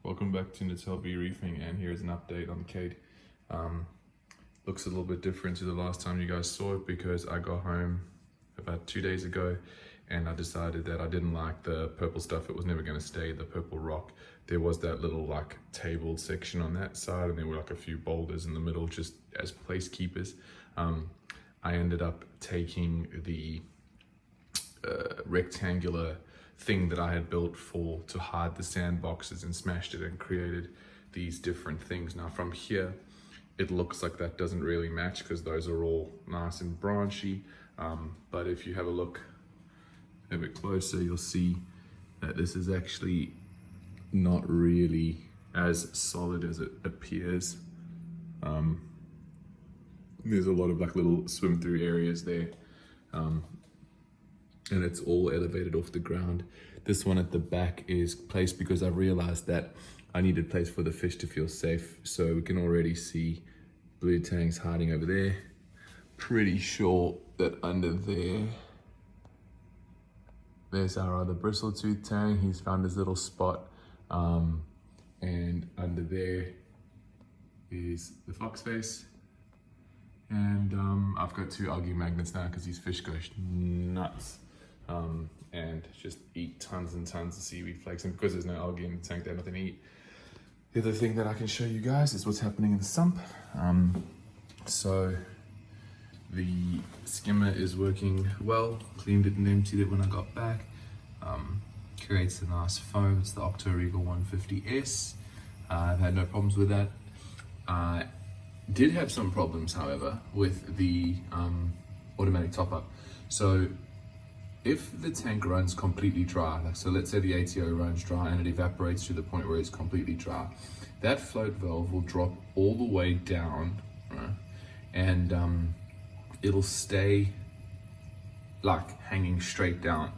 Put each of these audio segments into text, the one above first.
Welcome back to Natal Reefing, and here's an update on Kate. Looks a little bit different to the last time you guys saw it because I got home about 2 days ago and I decided that I didn't like the purple stuff. It was never going to stay, the purple rock. There was that little like tabled section on that side, and there were like a few boulders in the middle just as placekeepers. I ended up taking the rectangular thing that I had built to hide the sandboxes and smashed it and created these different things. Now from here, it looks like that doesn't really match because those are all nice and branchy. But if you have a look a bit closer, you'll see that this is actually not really as solid as it appears. There's a lot of like little swim through areas there. And it's all elevated off the ground. This one at the back is placed because I realized that I needed place for the fish to feel safe. So we can already see blue tangs hiding over there. Pretty sure that under there's our other bristletooth tang. He's found his little spot. And under there is the fox face. And I've got 2 algae magnets now because these fish go nuts. And just eat tons and tons of seaweed flakes, and because there's no algae in the tank, they have nothing to eat. The other thing that I can show you guys is what's happening in the sump. So the skimmer is working well, cleaned it and emptied it when I got back. Creates a nice foam. It's the ATO 150S. I've had no problems with that. I did have some problems, however, with the automatic top up. So if the tank runs completely dry, like so let's say the ATO runs dry and it evaporates to the point where it's completely dry, that float valve will drop all the way down, right? And it'll stay like hanging straight down.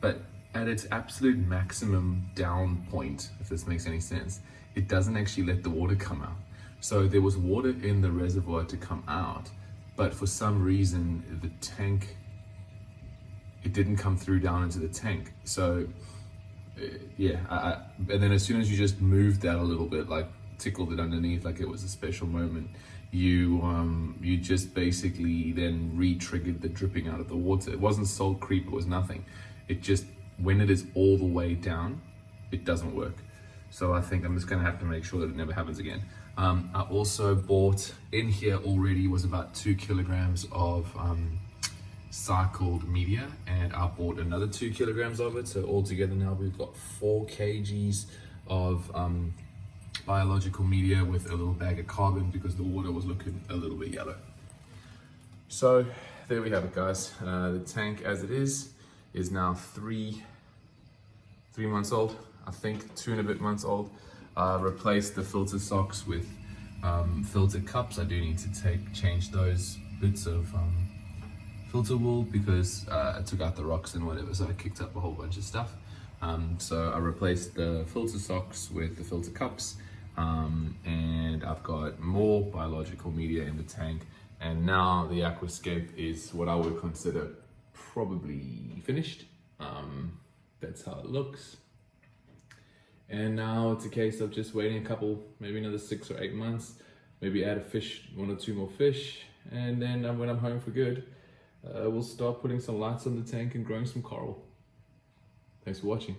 But at its absolute maximum down point, if this makes any sense, it doesn't actually let the water come out. So there was water in the reservoir to come out, but for some reason the tank, it didn't come through down into the tank. So yeah, and then as soon as you just moved that a little bit, like tickled it underneath like it was a special moment, you just basically then re-triggered the dripping out of the water. It wasn't salt creep, it was nothing. It just, when it is all the way down, it doesn't work. So I think I'm just gonna have to make sure that it never happens again. I also bought, in here already was about 2 kilograms of cycled media, and I bought another 2 kilograms of it. So altogether now we've got 4 kgs of biological media with a little bag of carbon because the water was looking a little bit yellow. So there we have it, guys. The tank as it is now 3 months old. I think 2 and a bit months old. Replaced the filter socks with filter cups. I do need to change those bits of filter wool because I took out the rocks and whatever, so I kicked up a whole bunch of stuff. So I replaced the filter socks with the filter cups, and I've got more biological media in the tank, and now the aquascape is what I would consider probably finished. That's how it looks. And now it's a case of just waiting a couple, maybe another 6 or 8 months, maybe add 1 or 2 more fish, and then when I'm home for good, we'll start putting some lights on the tank and growing some coral. Thanks for watching.